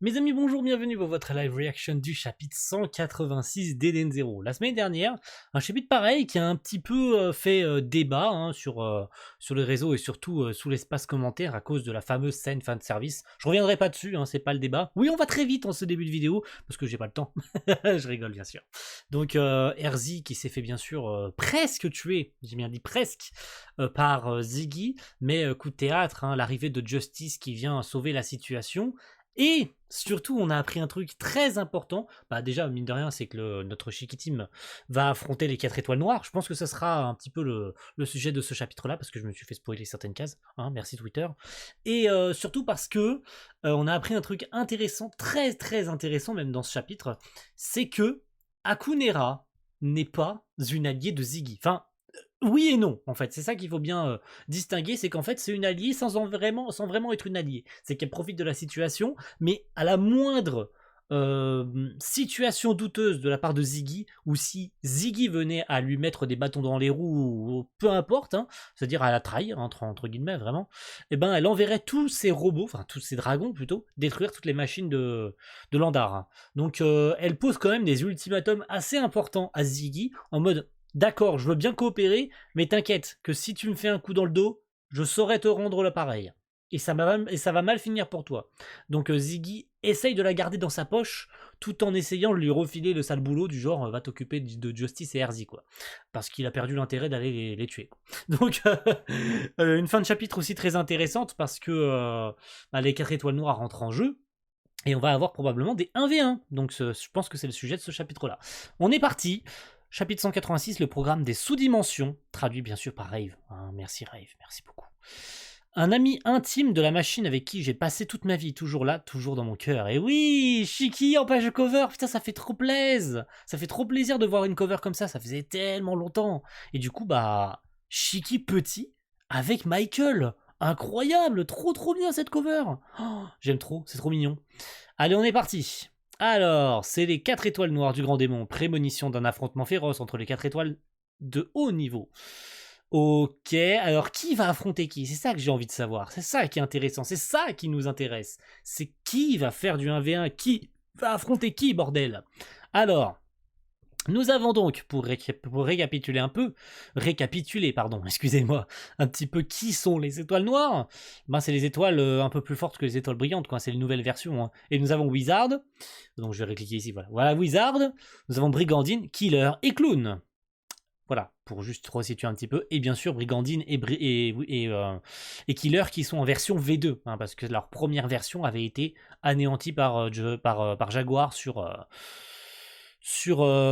Mes amis, bonjour, bienvenue pour votre live reaction du chapitre 186 d'Eden Zero. La semaine dernière, un chapitre pareil qui a un petit peu fait débat sur les réseaux et surtout sous l'espace commentaire à cause de la fameuse scène fanservice. Je reviendrai pas dessus, c'est pas le débat. Oui, on va très vite en ce début de vidéo parce que j'ai pas le temps. Je rigole bien sûr. Donc Erzi qui s'est fait bien sûr presque tuer, j'ai bien dit presque, par Ziggy, mais coup de théâtre, l'arrivée de Justice qui vient sauver la situation. Et surtout, on a appris un truc très important. Bah déjà, mine de rien, c'est que notre Chiquitim va affronter les 4 étoiles noires. Je pense que ça sera un petit peu le sujet de ce chapitre-là, parce que je me suis fait spoiler certaines cases. Merci Twitter. Et surtout parce que on a appris un truc intéressant, très très intéressant même dans ce chapitre, c'est que Akunera n'est pas une alliée de Ziggy. Enfin, oui et non, en fait, c'est ça qu'il faut bien distinguer, c'est qu'en fait c'est une alliée sans vraiment être une alliée. C'est qu'elle profite de la situation, mais à la moindre situation douteuse de la part de Ziggy, ou si Ziggy venait à lui mettre des bâtons dans les roues, ou peu importe, c'est-à-dire à la trahir, entre guillemets, vraiment, et ben elle enverrait tous ses robots, enfin tous ses dragons plutôt, détruire toutes les machines de Landar. Donc elle pose quand même des ultimatums assez importants à Ziggy, en mode d'accord, je veux bien coopérer, mais t'inquiète que si tu me fais un coup dans le dos, je saurai te rendre l'appareil. Et ça va mal finir pour toi. Donc Ziggy essaye de la garder dans sa poche, tout en essayant de lui refiler le sale boulot du genre va t'occuper de Justice et Erzi, quoi. Parce qu'il a perdu l'intérêt d'aller les tuer. Donc une fin de chapitre aussi très intéressante parce que les 4 étoiles noires rentrent en jeu. Et on va avoir probablement des 1v1. Donc je pense que c'est le sujet de ce chapitre-là. On est parti. Chapitre 186, le programme des sous-dimensions, traduit bien sûr par Rave. Merci Rave, merci beaucoup. Un ami intime de la machine avec qui j'ai passé toute ma vie, toujours là, toujours dans mon cœur. Et oui, Shiki en page de cover, putain ça fait trop plaisir. Ça fait trop plaisir de voir une cover comme ça faisait tellement longtemps. Et du coup, bah, Shiki petit avec Michael. Incroyable, trop bien cette cover. Oh, j'aime trop, c'est trop mignon. Allez, on est parti. Alors, c'est les 4 étoiles noires du grand démon, prémonition d'un affrontement féroce entre les 4 étoiles de haut niveau. Ok, alors qui va affronter qui? C'est ça que j'ai envie de savoir, c'est ça qui est intéressant, c'est ça qui nous intéresse. C'est qui va faire du 1v1, qui va affronter qui, bordel? Alors, nous avons donc, pour récapituler, excusez-moi, un petit peu qui sont les étoiles noires. Ben, c'est les étoiles un peu plus fortes que les étoiles brillantes, quoi. C'est les nouvelles versions. Et nous avons Wizard, donc je vais recliquer ici, voilà Wizard, nous avons Brigandine, Killer et Clown. Voilà, pour juste resituer un petit peu. Et bien sûr, Brigandine et Killer qui sont en version V2, parce que leur première version avait été anéantie par Jaguar sur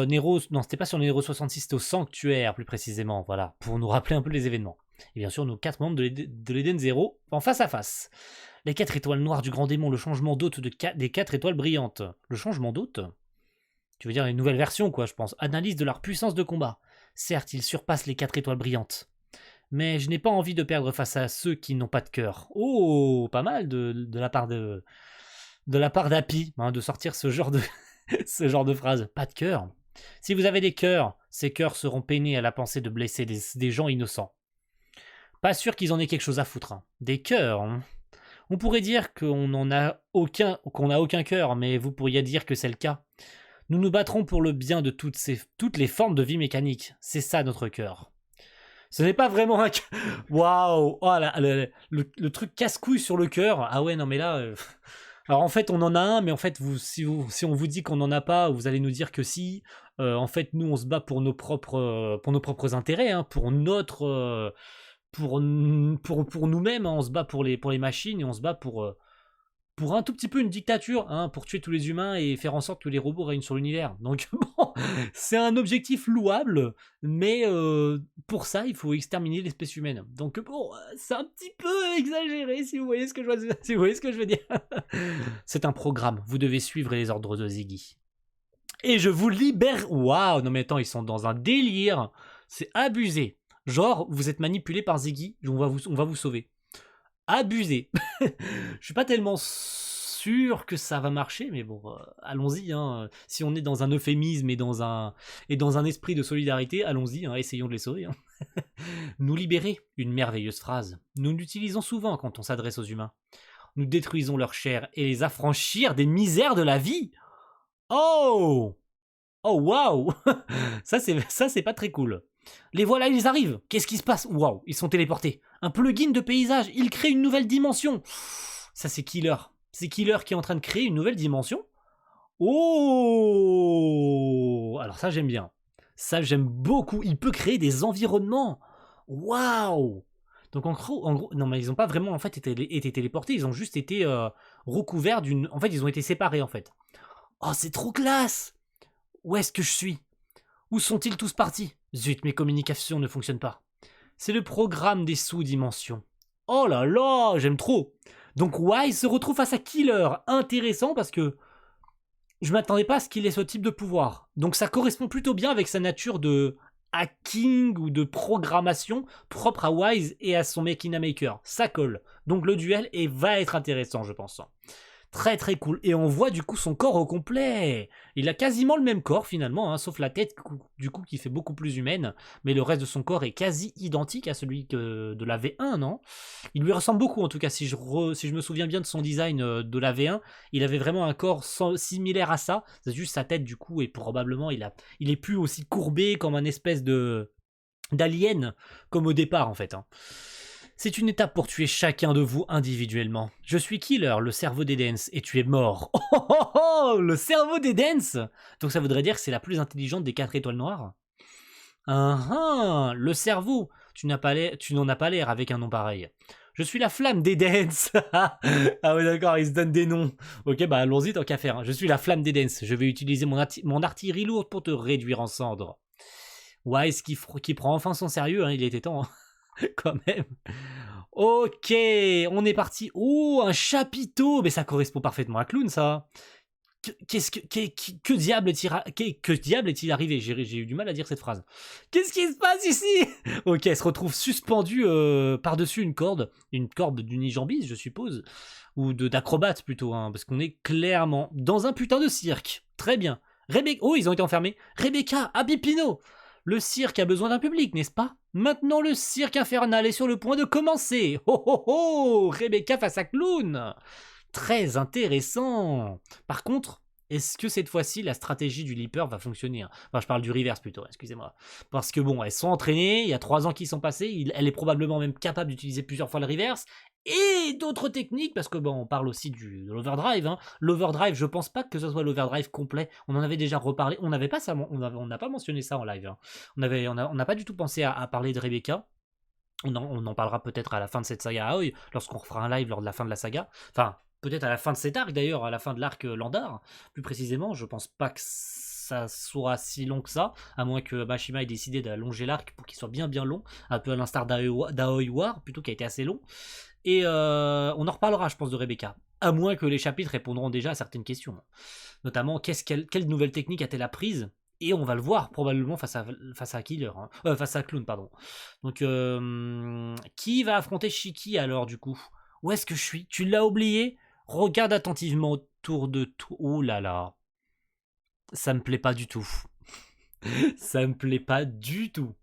Nero, non c'était pas sur Nero 66, c'était au Sanctuaire plus précisément, voilà, pour nous rappeler un peu les événements. Et bien sûr nos 4 membres de l'Eden Zero en face à face. Les 4 étoiles noires du grand démon, le changement d'hôte des 4 étoiles brillantes. Le changement d'hôte? Tu veux dire une nouvelle version quoi je pense. Analyse de leur puissance de combat. Certes ils surpassent les 4 étoiles brillantes. Mais je n'ai pas envie de perdre face à ceux qui n'ont pas de cœur. Oh, pas mal de la part d'Happy, de sortir ce genre de ce genre de phrase. Pas de cœur. Si vous avez des cœurs, ces cœurs seront peinés à la pensée de blesser des gens innocents. Pas sûr qu'ils en aient quelque chose à foutre. Des cœurs. On pourrait dire qu'on n'a aucun cœur, mais vous pourriez dire que c'est le cas. Nous nous battrons pour le bien de toutes les formes de vie mécanique. C'est ça notre cœur. Ce n'est pas vraiment un... Waouh, oh, le truc casse-couille sur le cœur. Ah ouais, non mais là... Alors en fait on en a un, mais en fait si on vous dit qu'on n'en a pas, vous allez nous dire que si. En fait nous on se bat pour nos propres intérêts, pour notre... pour nous-mêmes, on se bat pour les machines et on se bat pour un tout petit peu une dictature, pour tuer tous les humains et faire en sorte que les robots règnent sur l'univers. Donc bon, c'est un objectif louable, mais pour ça, il faut exterminer l'espèce humaine. Donc bon, c'est un petit peu exagéré, si vous voyez ce que je veux dire. C'est un programme, vous devez suivre les ordres de Ziggy. Et je vous libère... Waouh, non mais attends, ils sont dans un délire. C'est abusé. Genre, vous êtes manipulé par Ziggy, on va vous sauver. Abusé. Je suis pas tellement sûr que ça va marcher, mais bon, allons-y. Si on est dans un euphémisme et dans un esprit de solidarité, allons-y, essayons de les sauver. Nous libérer, une merveilleuse phrase. Nous l'utilisons souvent quand on s'adresse aux humains. nous détruisons leur chair et les affranchir des misères de la vie. Oh! Oh waouh! Ça c'est pas très cool. Les voilà, ils arrivent. Qu'est-ce qui se passe? Waouh, ils sont téléportés. Un plugin de paysage, il crée une nouvelle dimension. Ça c'est Killer. C'est Killer qui est en train de créer une nouvelle dimension. Oh! Alors ça j'aime bien. Ça j'aime beaucoup. Il peut créer des environnements. Waouh! Donc en gros, non mais ils ont pas vraiment en fait été téléportés. Ils ont juste été recouverts d'une. En fait ils ont été séparés en fait. Oh c'est trop classe! Où est-ce que je suis? Où sont-ils tous partis? Zut, mes communications ne fonctionnent pas. C'est le programme des sous-dimensions. Oh là là, j'aime trop. Donc Wise se retrouve face à Killer. Intéressant parce que je m'attendais pas à ce qu'il ait ce type de pouvoir. Donc ça correspond plutôt bien avec sa nature de hacking ou de programmation propre à Wise et à son Mechina Maker. Ça colle. Donc le duel va être intéressant, je pense. Très très cool. Et on voit du coup son corps au complet. Il a quasiment le même corps finalement, hein, sauf la tête du coup qui fait beaucoup plus humaine. Mais le reste de son corps est quasi identique à celui de la V1, non? Il lui ressemble beaucoup en tout cas, si je me souviens bien de son design de la V1. Il avait vraiment un corps similaire à ça. C'est juste sa tête du coup et probablement il est plus aussi courbé comme un espèce d'alien comme au départ en fait. Hein. C'est une étape pour tuer chacun de vous individuellement. Je suis Killer, le cerveau d'Edens, et tu es mort. Oh oh oh oh, le cerveau d'Edens! Donc ça voudrait dire que c'est la plus intelligente des 4 étoiles noires. Le cerveau. Tu n'en as pas l'air avec un nom pareil. Je suis la flamme d'Edens. Ah ouais d'accord, ils se donnent des noms. Ok, bah allons-y tant qu'à faire. Je suis la flamme d'Edens. Je vais utiliser mon artillerie lourde pour te réduire en cendres. Wise qui prend enfin son sérieux, hein, il était temps. Hein. Quand même. Ok, on est parti. Oh, un chapiteau. Mais ça correspond parfaitement à Clown, ça. Que diable est-il arrivé? J'ai eu du mal à dire cette phrase. Qu'est-ce qui se passe ici? Ok, elle se retrouve suspendue par-dessus une corde d'unijambiste, je suppose. Ou d'acrobate plutôt, hein, parce qu'on est clairement dans un putain de cirque. Très bien. Oh, ils ont été enfermés. Rebecca, Abipino. Le cirque a besoin d'un public, n'est-ce pas? Maintenant, le cirque infernal est sur le point de commencer. Oh oh oh! Rebecca face à Clown. Très intéressant. Par contre, est-ce que cette fois-ci, la stratégie du Leaper va fonctionner? Enfin, je parle du reverse plutôt, excusez-moi. Parce que bon, elles sont entraînées, il y a 3 ans qui sont passés, elle est probablement même capable d'utiliser plusieurs fois le reverse. Et d'autres techniques, parce que bon, on parle aussi de l'overdrive. Hein. L'overdrive, je pense pas que ce soit l'overdrive complet. On en avait déjà reparlé. On n'a pas mentionné ça en live. Hein. On n'a pas du tout pensé à parler de Rebecca. On en parlera peut-être à la fin de cette saga Aoi, lorsqu'on refera un live lors de la fin de la saga. Enfin, peut-être à la fin de cet arc d'ailleurs, à la fin de l'arc Landar, plus précisément. Je pense pas que ça soit si long que ça, à moins que Mashima ait décidé d'allonger l'arc pour qu'il soit bien long, un peu à l'instar d'Aoi War, plutôt qui a été assez long. Et on en reparlera, je pense, de Rebecca. À moins que les chapitres répondront déjà à certaines questions. Notamment, quelle nouvelle technique a-t-elle apprise? Et on va le voir probablement face à Killer, hein. Face à Clown, pardon. Donc, qui va affronter Shiki alors du coup? Où est-ce que je suis? Tu l'as oublié? Regarde attentivement autour de tout. Oh là là. Ça me plaît pas du tout. Ça me plaît pas du tout.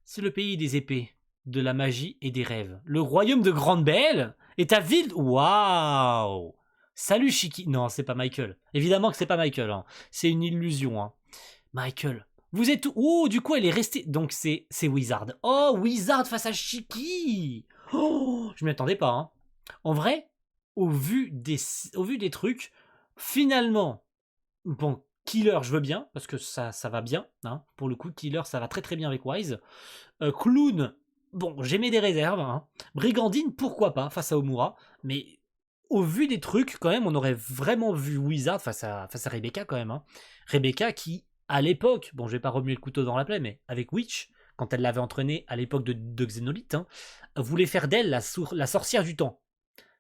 C'est le pays des épées, de la magie et des rêves. Le royaume de Grande Belle et ta ville. Waouh! Salut Shiki. Non, c'est pas Michael. Évidemment que c'est pas Michael. Hein. C'est une illusion. Hein. Michael. Vous êtes où? Oh, du coup, elle est restée. Donc, c'est Wizard. Oh, Wizard face à Shiki. Oh, je m'y attendais pas. Hein. En vrai, au vu des trucs, finalement, bon, Killer, je veux bien, parce que ça va bien. Hein. Pour le coup, Killer, ça va très très bien avec Wise. Clown, bon, j'aimais des réserves. Hein. Brigandine, pourquoi pas, face à Omura. Mais au vu des trucs, quand même, on aurait vraiment vu Wizard face à Rebecca, quand même. Hein. Rebecca qui, à l'époque, bon, je vais pas remuer le couteau dans la plaie, mais avec Witch, quand elle l'avait entraînée à l'époque de Xénolite, hein, voulait faire d'elle la sorcière du temps.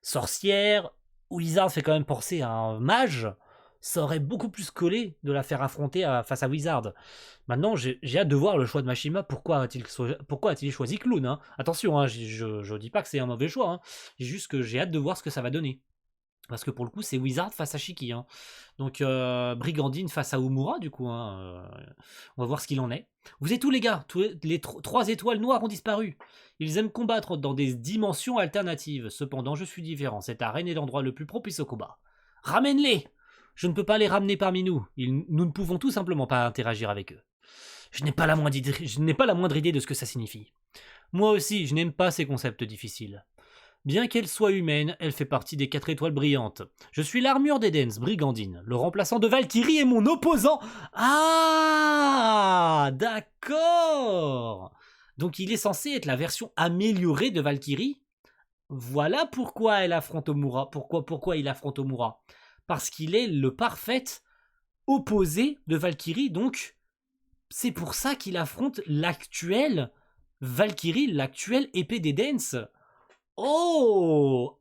Sorcière, Wizard fait quand même penser à un mage, ça aurait beaucoup plus collé de la faire affronter face à Wizard. Maintenant, j'ai hâte de voir le choix de Mashima. Pourquoi a-t-il choisi Clown? Hein. Attention, hein, je dis pas que c'est un mauvais choix. Hein. Juste que j'ai hâte de voir ce que ça va donner. Parce que pour le coup, c'est Wizard face à Shiki. Hein. Donc, Brigandine face à Umura, du coup. Hein, on va voir ce qu'il en est. Vous êtes où, les gars? Les 3 étoiles noires ont disparu. Ils aiment combattre dans des dimensions alternatives. Cependant, je suis différent. Cette arène est l'endroit le plus propice au combat. Ramène-les! Je ne peux pas les ramener parmi nous. Nous ne pouvons tout simplement pas interagir avec eux. Je n'ai pas la moindre idée de ce que ça signifie. Moi aussi, je n'aime pas ces concepts difficiles. Bien qu'elle soit humaine, elle fait partie des 4 étoiles brillantes. Je suis l'armure d'Edens, Brigandine, le remplaçant de Valkyrie et mon opposant. Ah, d'accord. Donc il est censé être la version améliorée de Valkyrie. Voilà pourquoi elle affronte Omura. Pourquoi il affronte Omura. Parce qu'il est le parfait opposé de Valkyrie, donc c'est pour ça qu'il affronte l'actuelle Valkyrie, l'actuelle épée d'Edens. Oh,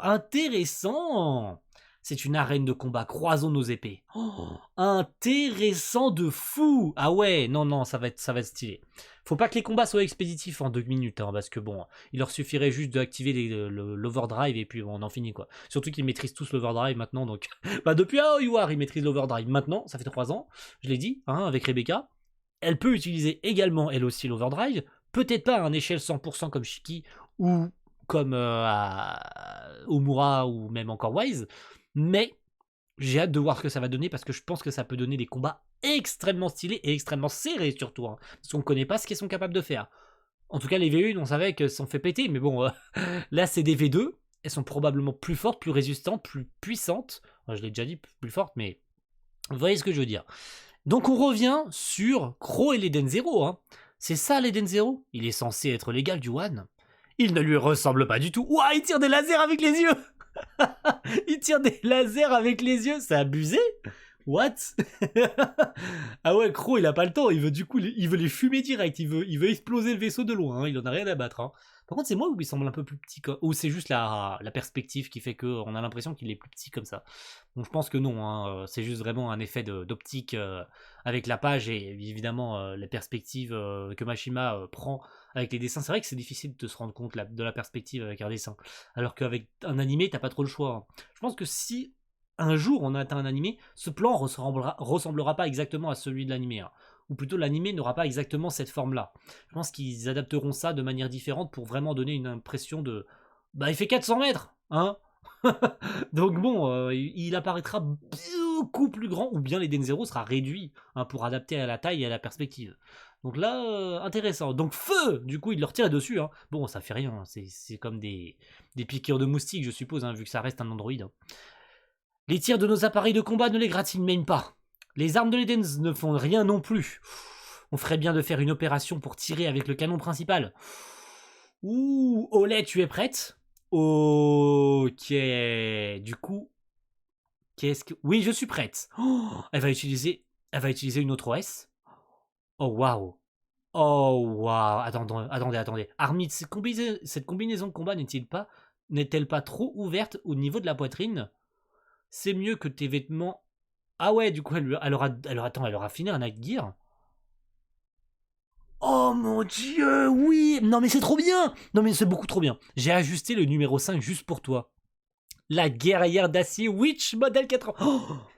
intéressant. C'est une arène de combat, croisons nos épées. Oh, intéressant de fou. Ah ouais, non, ça va être stylé. Faut pas que les combats soient expéditifs en 2 minutes, hein, parce que bon, il leur suffirait juste d'activer l'overdrive et puis bon, on en finit quoi. Surtout qu'ils maîtrisent tous l'overdrive maintenant, donc... bah depuis Aoiwar, ils maîtrisent l'overdrive. Maintenant, ça fait 3 ans, je l'ai dit, hein, avec Rebecca. Elle peut utiliser également, elle aussi, l'overdrive. Peut-être pas à une échelle 100% comme Shiki, ou comme Omura, ou même encore Wise, mais j'ai hâte de voir ce que ça va donner, parce que je pense que ça peut donner des combats extrêmement stylés et extrêmement serrés surtout, hein, parce qu'on ne connaît pas ce qu'ils sont capables de faire. En tout cas, les V1, on savait qu'elles sont fait péter, mais bon, là c'est des V2, elles sont probablement plus fortes, plus résistantes, plus puissantes. Enfin, je l'ai déjà dit, plus fortes, mais vous voyez ce que je veux dire. Donc on revient sur Crow et l'Eden Zero, hein. C'est ça l'Eden Zero? Il est censé être l'égal du One. Il ne lui ressemble pas du tout. Ouah, il tire des lasers avec les yeux. Il tire des lasers avec les yeux, c'est abusé. What? Ah ouais, Crow, il a pas le temps. Il veut les fumer direct. Il veut exploser le vaisseau de loin. Hein. Il en a rien à battre. Hein. Par contre, c'est moi où il semble un peu plus petit. Ou c'est juste la perspective qui fait qu'on a l'impression qu'il est plus petit comme ça. Donc je pense que non. Hein. C'est juste vraiment un effet d'optique avec la page et évidemment la perspective que Mashima prend avec les dessins. C'est vrai que c'est difficile de se rendre compte de la perspective avec un dessin. Alors qu'avec un animé, t'as pas trop le choix. Hein. Je pense que si un jour on atteint un animé, ce plan ressemblera pas exactement à celui de l'animé. Hein. Ou plutôt l'animé n'aura pas exactement cette forme-là. Je pense qu'ils adapteront ça de manière différente pour vraiment donner une impression de... Bah il fait 400 mètres, hein. Donc bon, il apparaîtra beaucoup plus grand, ou bien l'Eden Zero sera réduit hein, pour adapter à la taille et à la perspective. Donc là, intéressant. Donc feu, du coup, il leur tire dessus. Hein. Bon, ça fait rien, hein. C'est comme des piqûres de moustiques, je suppose, hein, vu que ça reste un androïde. Hein. Les tirs de nos appareils de combat ne les gratignent même pas. Les armes de l'Eden ne font rien non plus. On ferait bien de faire une opération pour tirer avec le canon principal. Ouh, Olé, tu es prête? Ok. Du coup, qu'est-ce que... Oui, je suis prête. Oh, elle va utiliser une autre OS. Oh, waouh. Oh, waouh. Attendez. Armide, cette combinaison de combat n'est-elle pas trop ouverte au niveau de la poitrine? C'est mieux que tes vêtements... Ah ouais, du coup, elle aura fini un Night Gear. Oh mon dieu, oui. Non mais c'est trop bien. Non mais c'est beaucoup trop bien. J'ai ajusté le numéro 5 juste pour toi. La guerrière d'acier Witch modèle 80.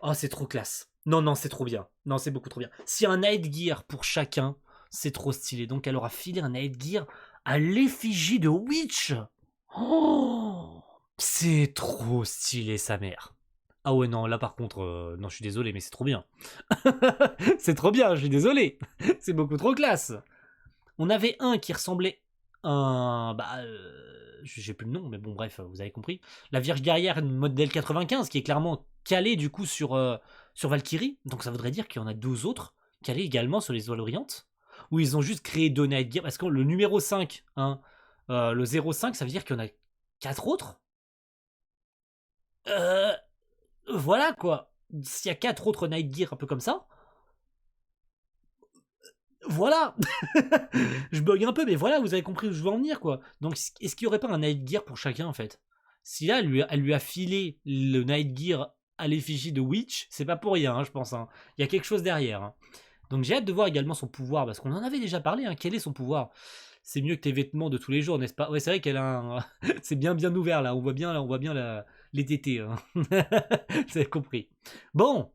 Oh, c'est trop classe. Non, c'est trop bien. Non, c'est beaucoup trop bien. Si un Night Gear pour chacun, c'est trop stylé. Donc elle aura filé un Night Gear à l'effigie de Witch. Oh, c'est trop stylé sa mère. Ah ouais, non, là par contre, non, je suis désolé, mais c'est trop bien. C'est trop bien, je suis désolé. C'est beaucoup trop classe. On avait un qui ressemblait à un... j'ai plus le nom, mais bon, bref, vous avez compris. La Vierge Guerrière modèle 95, qui est clairement calée du coup sur Valkyrie. Donc ça voudrait dire qu'il y en a 2 autres calés également sur les Étoiles Brillantes. Où ils ont juste créé 2 Night Gear. Parce que le numéro 5, hein, le 05, ça veut dire qu'il y en a 4 autres. Voilà quoi. S'il y a 4 autres Night Gear un peu comme ça, voilà. Je bug un peu, mais voilà, vous avez compris où je veux en venir quoi. Donc est-ce qu'il n'y aurait pas un Night Gear pour chacun en fait? Si là elle lui a filé le Night Gear à l'effigie de Witch, c'est pas pour rien, hein, je pense. Hein. Il y a quelque chose derrière. Hein. Donc j'ai hâte de voir également son pouvoir, parce qu'on en avait déjà parlé. Hein. Quel est son pouvoir? C'est mieux que tes vêtements de tous les jours, n'est-ce pas? Ouais, c'est vrai qu'elle a un... c'est bien ouvert là. On voit bien les DT, hein. Vous avez compris. Bon,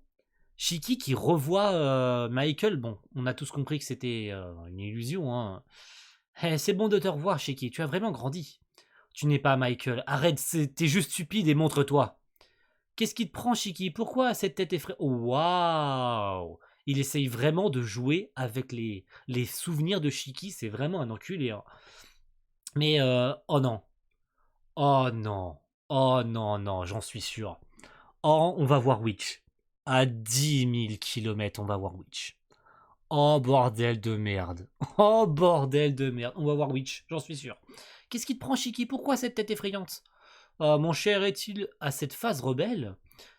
Shiki qui revoit Michael. Bon, on a tous compris que c'était une illusion, hein. Eh, c'est bon de te revoir, Shiki. Tu as vraiment grandi. Tu n'es pas Michael. Arrête, t'es juste stupide et montre-toi. Qu'est-ce qui te prend, Shiki? Pourquoi cette tête effrayée? Oh, waouh! Il essaye vraiment de jouer avec les souvenirs de Shiki. C'est vraiment un enculé, hein. Mais, oh non. Oh non. Oh non, non, j'en suis sûr. Oh, on va voir Witch. À 10 000 kilomètres, on va voir Witch. Oh, bordel de merde. Oh, bordel de merde. On va voir Witch, j'en suis sûr. Qu'est-ce qui te prend, Shiki? Pourquoi cette tête effrayante? Oh, mon cher est-il à cette phase rebelle?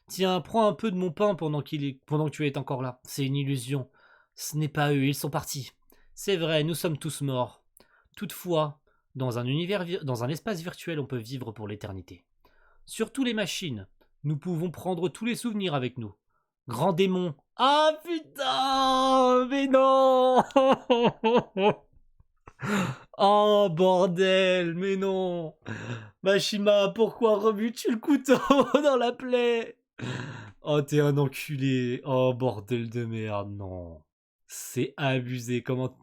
Tiens, prends un peu de mon pain pendant que tu es encore là. C'est une illusion. Ce n'est pas eux, ils sont partis. C'est vrai, nous sommes tous morts. Toutefois, dans un espace virtuel, on peut vivre pour l'éternité. Surtout les machines. Nous pouvons prendre tous les souvenirs avec nous. Grand démon. Ah putain, mais non. Oh bordel, mais non. Mashima, pourquoi rebutes-tu le couteau dans la plaie? Oh, t'es un enculé. Oh, bordel de merde, non. C'est abusé. Comment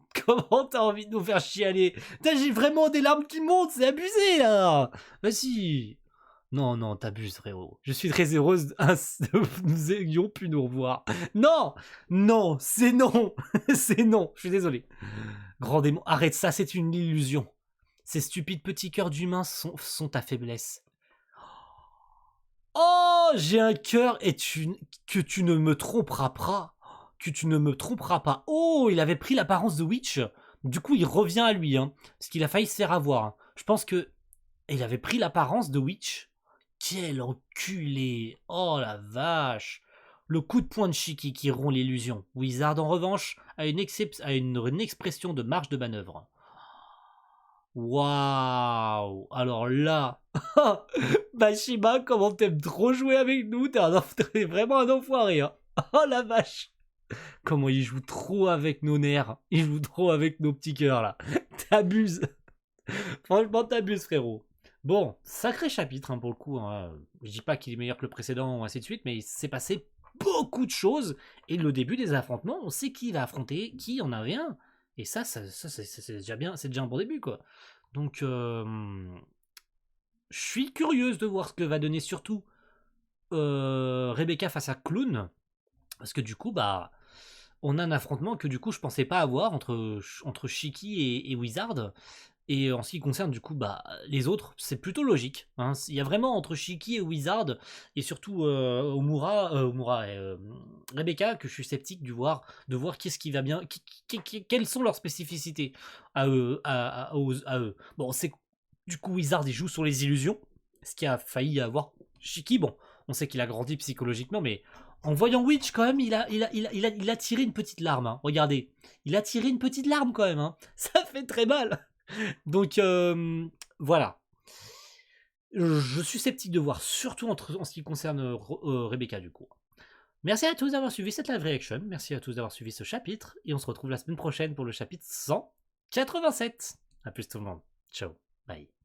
t'as envie de nous faire chialer? J'ai vraiment des larmes qui montent, c'est abusé, là. Vas-y. Non, non, t'abuses, frérot. Je suis très heureuse nous ayons pu nous revoir. Non, non, c'est non. C'est non, je suis désolé. Grand démon, arrête ça, c'est une illusion. Ces stupides petits cœurs d'humains sont ta faiblesse. Oh, j'ai un cœur que tu ne me tromperas pas. Que tu ne me tromperas pas. Oh, il avait pris l'apparence de Witch. Du coup, il revient à lui, hein, parce qu'il a failli se faire avoir, hein. Je pense que il avait pris l'apparence de Witch. Quel enculé. Oh la vache. Le coup de poing de Shiki qui rompt l'illusion. Wizard, en revanche, a une expression de marge de manœuvre. Waouh. Alors là... Mashima, comment t'aimes trop jouer avec nous? T'es vraiment un enfoiré, hein. Oh la vache. Comment il joue trop avec nos nerfs. Il joue trop avec nos petits cœurs, là. T'abuses. Franchement, t'abuses, frérot. Bon, sacré chapitre, hein, pour le coup, hein. Je dis pas qu'il est meilleur que le précédent, ainsi de suite, mais il s'est passé beaucoup de choses. Et le début des affrontements, on sait qui va affronter, qui en a rien. Et ça c'est déjà bien, c'est déjà un bon début, quoi. Donc, je suis curieuse de voir ce que va donner surtout Rebecca face à Clown. Parce que du coup, bah, on a un affrontement que du coup je pensais pas avoir entre Shiki et Wizard. Et en ce qui concerne du coup bah, les autres, c'est plutôt logique, hein. Il y a vraiment entre Shiki et Wizard, et surtout Omura et Rebecca, que je suis sceptique de voir qu'est-ce qui va bien, quelles sont leurs spécificités à eux. À eux. Bon, c'est du coup Wizard il joue sur les illusions, ce qui a failli avoir Shiki. Bon, on sait qu'il a grandi psychologiquement, mais en voyant Witch quand même, il a tiré une petite larme, hein. Regardez, il a tiré une petite larme quand même, hein. Ça fait très mal. Donc voilà. Je suis sceptique de voir, surtout en ce qui concerne Rebecca du coup. Merci à tous d'avoir suivi cette live reaction, merci à tous d'avoir suivi ce chapitre, et on se retrouve la semaine prochaine pour le chapitre 187. A plus tout le monde. Ciao, bye.